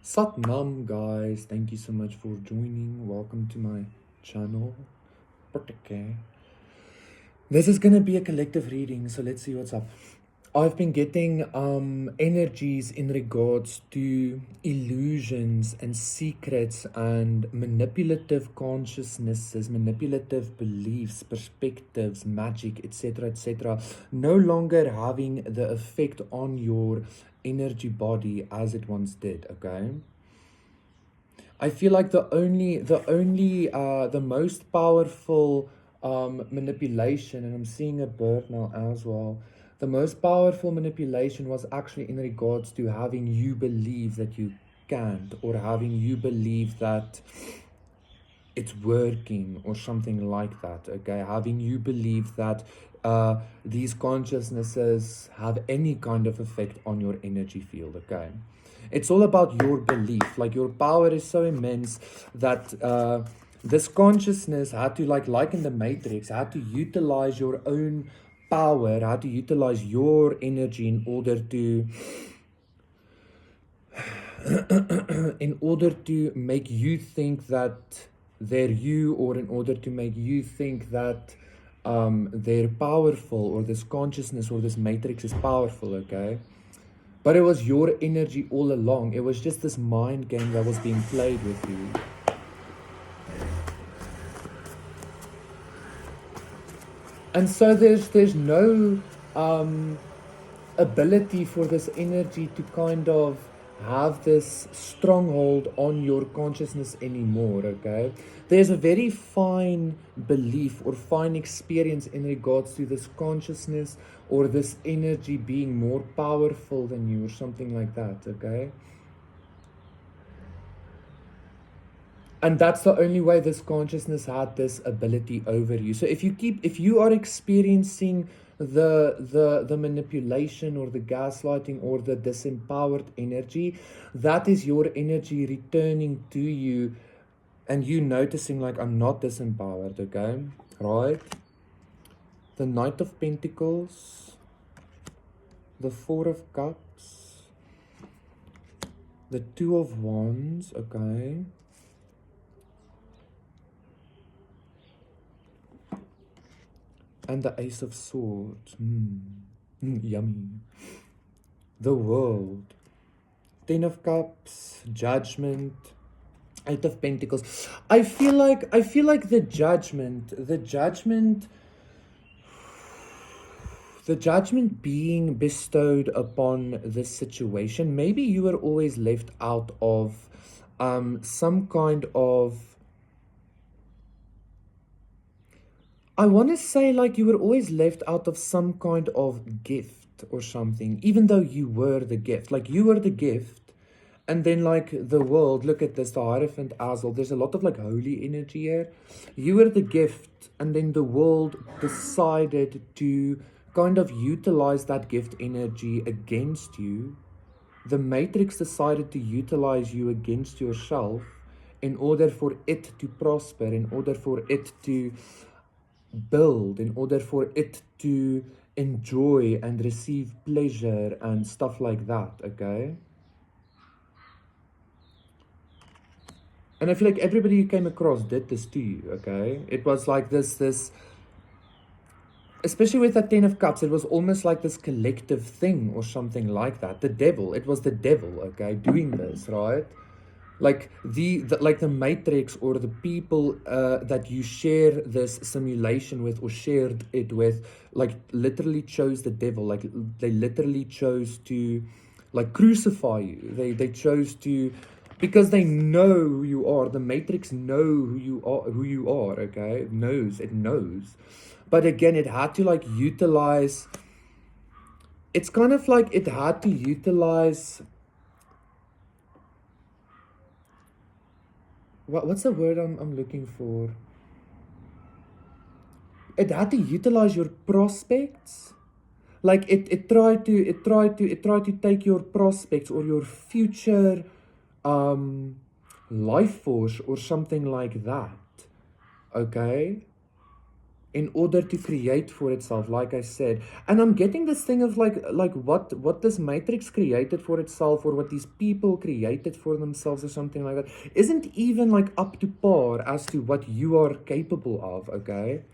Satnam, guys. Thank you so much for joining. Welcome to my channel. Okay. This is gonna be a collective reading, so let's see what's up. I've been getting energies in regards to illusions and secrets and manipulative consciousnesses, manipulative beliefs, perspectives, magic, etc., no longer having the effect on your energy body as it once did, okay? I feel like the most powerful manipulation, and I'm seeing a bird now as well. The most powerful manipulation was actually in regards to having you believe that you can't, or having you believe that it's working, or something like that. Okay, having you believe that these consciousnesses have any kind of effect on your energy field. Okay, it's all about your belief. Like, your power is so immense that this consciousness had to, like in the Matrix, had to utilize your own power, had to utilize your energy in order to in order to make you think that they're you, or in order to make you think that they're powerful, or this consciousness or this matrix is powerful, okay? But it was your energy all along. It was just this mind game that was being played with you. And so there's no ability for this energy to kind of have this stronghold on your consciousness anymore, okay? There's a very fine belief or fine experience in regards to this consciousness or this energy being more powerful than you, or something like that, okay? And that's the only way this consciousness had this ability over you. So if you are experiencing the manipulation or the gaslighting or the disempowered energy, that is your energy returning to you, and you noticing, like, I'm not disempowered, okay? Right? The Knight of Pentacles, the Four of Cups, the Two of Wands, okay? And the Ace of Swords. Yummy. The World. Ten of Cups. Judgment. Eight of Pentacles. I feel like the judgment being bestowed upon this situation. Maybe you were always left out of some kind of, I want to say, like, you were always left out of some kind of gift or something, even though you were the gift. Like, you were the gift, and then, like, the world, look at this, the Hierophant Azel, there's a lot of, like, holy energy here. You were the gift, and then the world decided to kind of utilize that gift energy against you. The Matrix decided to utilize you against yourself in order for it to prosper, in order for it to build, in order for it to enjoy and receive pleasure and stuff like that, okay? And I feel like everybody you came across did this to you, okay? It was like this, especially with that Ten of Cups, it was almost like this collective thing or something like that. The devil, it was the devil, okay, doing this, right? Like the Matrix, or the people that you share this simulation with or shared it with, like, literally chose the devil. Like, they literally chose to, like, crucify you. They chose to, because they know who you are. The Matrix know who you are, okay? It knows. But again, it had to, like, utilize, it's kind of like it had to utilize, what's the word I'm looking for? It had to utilize your prospects. Like, it tried to take your prospects or your future life force or something like that. Okay? in order to create for itself, like I said. And I'm getting this thing of like what this matrix created for itself, or what these people created for themselves, or something like that, isn't even like up to par as to what you are capable of, okay?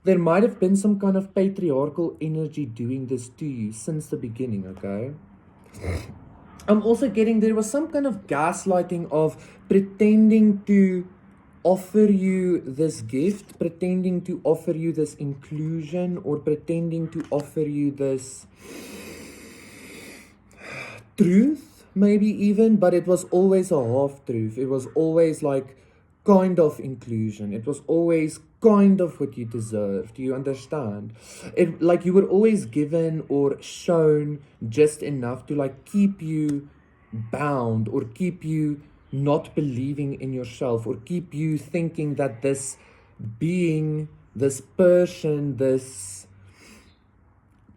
There might have been some kind of patriarchal energy doing this to you since the beginning, okay? I'm also getting there was some kind of gaslighting of pretending to offer you this gift, pretending to offer you this inclusion, or pretending to offer you this truth, maybe even, but it was always a half truth. It was always like kind of inclusion. It was always kind of what you deserved. Do you understand? It like you were always given or shown just enough to like keep you bound, or keep you not believing in yourself, or keep you thinking that this being, this person, this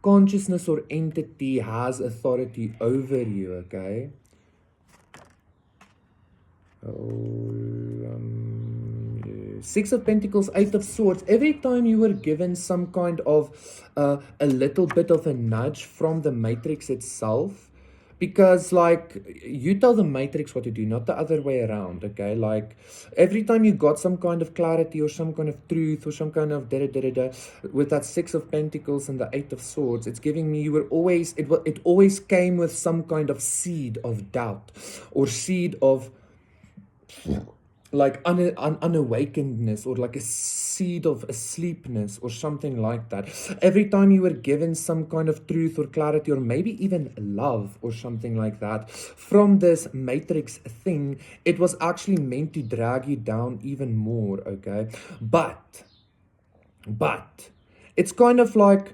consciousness or entity has authority over you, okay? Six of Pentacles, Eight of Swords. Every time you were given some kind of a little bit of a nudge from the matrix itself, because like you tell the matrix what to do, not the other way around, okay? Like every time you got some kind of clarity or some kind of truth or some kind of with that Six of Pentacles and the Eight of Swords, it's giving me you were always, it always came with some kind of seed of doubt, or seed of like unawakenedness, or like a seed of asleepness, or something like that. Every time you were given some kind of truth or clarity, or maybe even love or something like that from this matrix thing, it was actually meant to drag you down even more, okay? But it's kind of like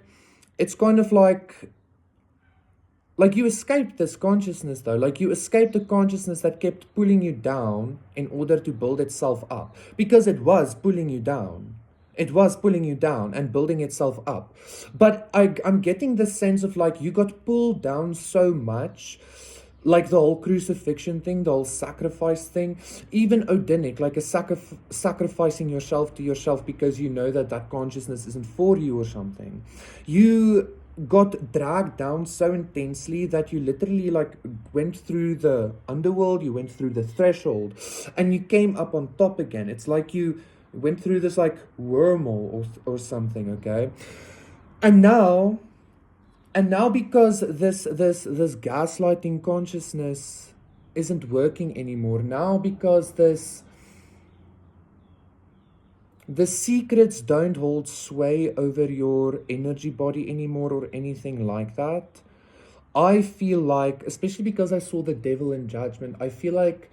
you escaped this consciousness though. Like you escaped the consciousness that kept pulling you down in order to build itself up. Because it was pulling you down. It was pulling you down and building itself up. But I'm getting the sense of like you got pulled down so much. Like the whole crucifixion thing, the whole sacrifice thing, even Odinic, like a sacrificing yourself to yourself because you know that that consciousness isn't for you or something. You got dragged down so intensely that you literally like went through the underworld, you went through the threshold, and you came up on top again. It's like you went through this like wormhole or something, okay? And now because this gaslighting consciousness isn't working anymore, now because the secrets don't hold sway over your energy body anymore or anything like that, I feel like, especially because I saw the devil in judgment, I feel like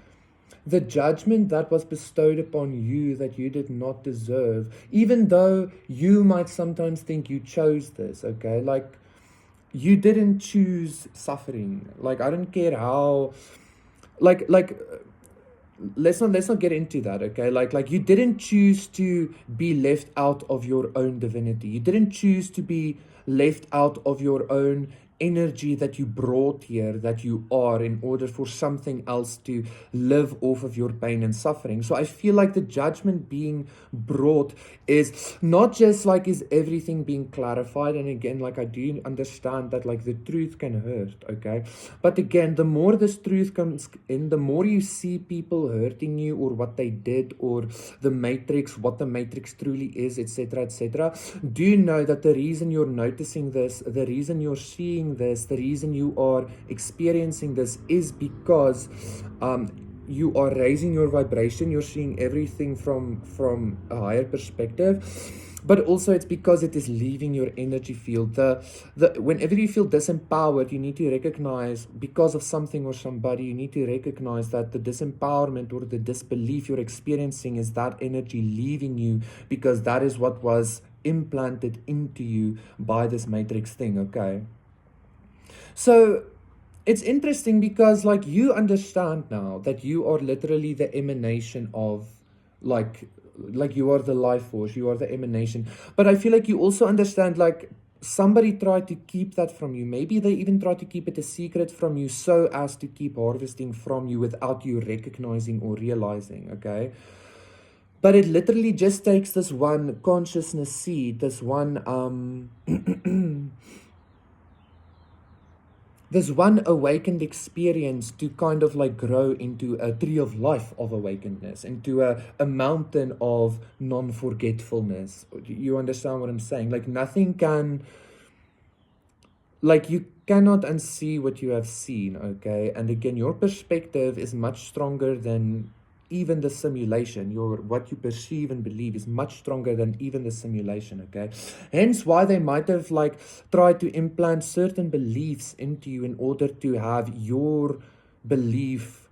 the judgment that was bestowed upon you that you did not deserve, even though you might sometimes think you chose this, okay? Like, you didn't choose suffering. Like, I don't care how, like let's not get into that, okay? Like you didn't choose to be left out of your own divinity. You didn't choose to be left out of your own energy that you brought here, that you are, in order for something else to live off of your pain and suffering. So I feel like the judgment being brought is not just like, is everything being clarified? And again, like I do understand that like the truth can hurt, okay? But again, the more this truth comes in, the more you see people hurting you, or what they did, or the matrix, what the matrix truly is, etc., etc. Do you know that the reason you're noticing this, the reason you're seeing this, the reason you are experiencing this is because you are raising your vibration, you're seeing everything from a higher perspective, but also it's because it is leaving your energy field. Whenever you feel disempowered, you need to recognize, because of something or somebody, you need to recognize that the disempowerment or the disbelief you're experiencing is that energy leaving you, because that is what was implanted into you by this matrix thing, okay? So it's interesting because like you understand now that you are literally the emanation of like you are the life force, you are the emanation. But I feel like you also understand like somebody tried to keep that from you. Maybe they even tried to keep it a secret from you so as to keep harvesting from you without you recognizing or realizing, okay? But it literally just takes this one consciousness seed, this one this one awakened experience to kind of like grow into a tree of life of awakenedness, into a mountain of non-forgetfulness. You understand what I'm saying? Like nothing can, like you cannot unsee what you have seen, okay? And again, your perspective is much stronger than even the simulation. Your what you perceive and believe is much stronger than even the simulation, okay? Hence why they might have like tried to implant certain beliefs into you in order to have your belief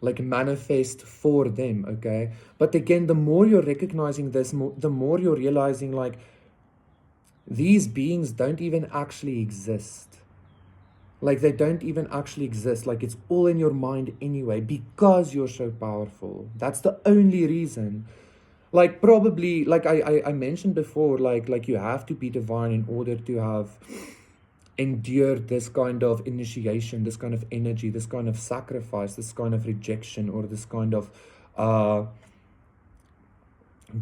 like manifest for them, okay? But again, the more you're recognizing this, the more you're realizing like these beings don't even actually exist. Like they don't even actually exist. Like it's all in your mind anyway, because you're so powerful. That's the only reason. Like probably, like I mentioned before, like you have to be divine in order to have endured this kind of initiation, this kind of energy, this kind of sacrifice, this kind of rejection, or this kind of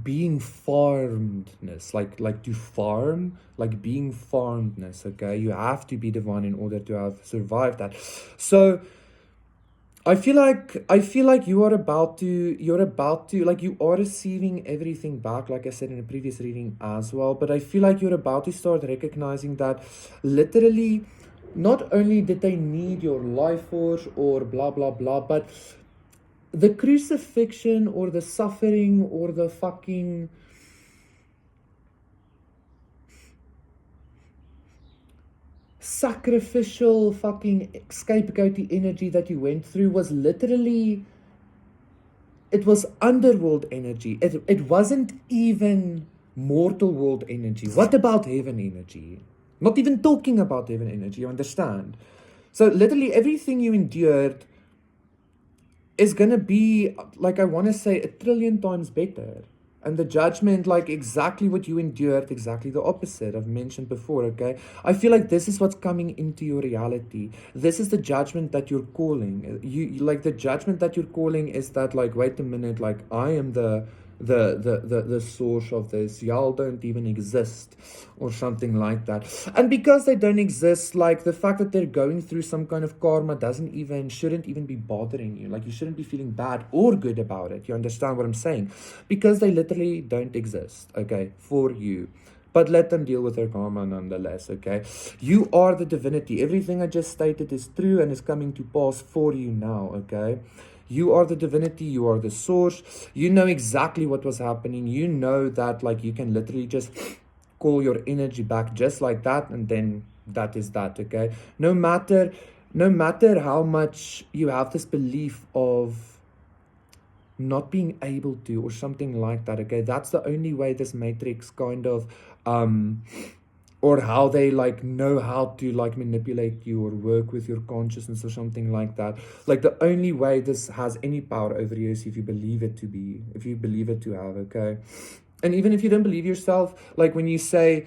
being farmedness, like to farm, like being farmedness, okay? You have to be divine in order to have survived that. So I feel like you're about to like you are receiving everything back, like I said in a previous reading as well. But I feel like you're about to start recognizing that literally not only did they need your life force or blah blah blah, but the crucifixion or the suffering or the fucking sacrificial fucking scapegoaty energy that you went through was literally, it was underworld energy. It wasn't even mortal world energy. What about heaven energy? Not even talking about heaven energy, you understand? So literally everything you endured is gonna be, like, I want to say 1,000,000,000 times better. And the judgment, like exactly what you endured, exactly the opposite I've mentioned before, okay? I feel like this is what's coming into your reality. This is the judgment that you're calling. Like the judgment that you're calling is that, like, wait a minute, like I am the source of this. Y'all don't even exist, or something like that. And because they don't exist, like the fact that they're going through some kind of karma shouldn't even be bothering you. Like you shouldn't be feeling bad or good about it. You understand what I'm saying? Because they literally don't exist, okay, for you. But let them deal with their karma nonetheless, okay? You are the divinity. Everything I just stated is true and is coming to pass for you now, okay? You are the divinity. You are the source. You know exactly what was happening. You know that, like, you can literally just call your energy back just like that, and then that is that, okay? No matter how much you have this belief of not being able to, or something like that, okay? That's the only way this matrix kind of or how they like know how to like manipulate you or work with your consciousness or something like that. Like the only way this has any power over you is if you believe it to be, if you believe it to have, okay? And even if you don't believe yourself, like when you say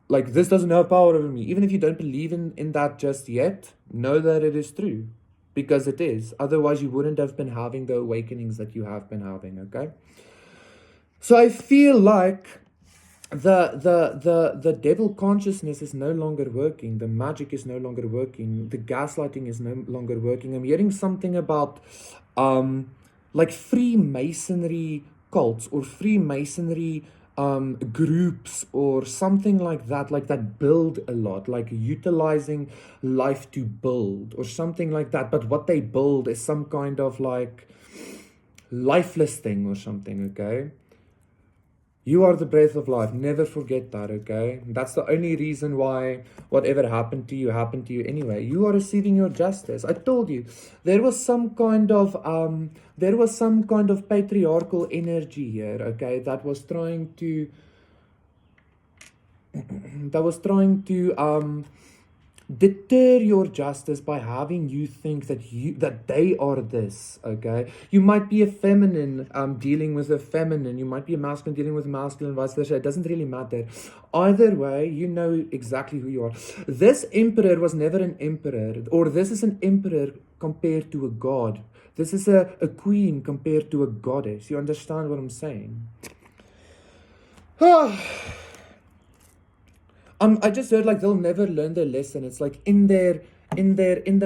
like this doesn't have power over me, even if you don't believe in that just yet, know that it is true, because it is. Otherwise you wouldn't have been having the awakenings that you have been having, okay? So I feel like the devil consciousness is no longer working. The magic is no longer working. The gaslighting is no longer working. I'm hearing something about like Freemasonry cults or Freemasonry groups or something like that build a lot, like utilizing life to build or something like that. But what they build is some kind of like lifeless thing or something, okay? You are the breath of life. Never forget that, okay? That's the only reason why whatever happened to you anyway. You are receiving your justice. I told you, there was some kind of patriarchal energy here, okay, that was trying to deter your justice by having you think that they are this, okay? You might be a feminine dealing with a feminine, you might be a masculine dealing with a masculine, vice versa. It doesn't really matter. Either way, you know exactly who you are. This emperor was never an emperor, or this is an emperor compared to a god. This is a queen compared to a goddess. You understand what I'm saying? I just heard like they'll never learn their lesson. It's like in the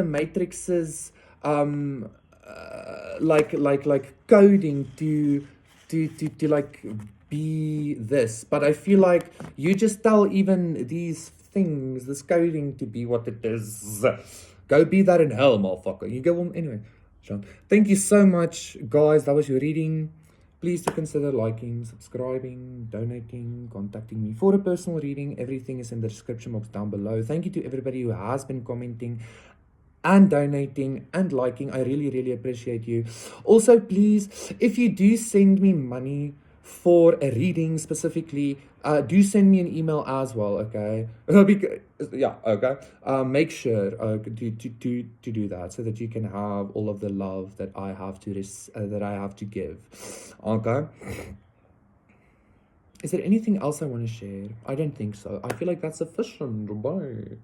matrices, like coding to like be this. But I feel like you just tell even these things, this coding, to be what it is. Go be that in hell, motherfucker. You go on anyway. Sean, thank you so much, guys. That was your reading. Please do consider liking, subscribing, donating, contacting me for a personal reading. Everything is in the description box down below. Thank you to everybody who has been commenting and donating and liking. I really, really appreciate you. Also, please, if you do send me money for a reading specifically, do send me an email as well, okay? Because, yeah, okay. Make sure to do that so that you can have all of the love that I have to give, okay? Is there anything else I want to share? I don't think so. I feel like that's sufficient. Bye.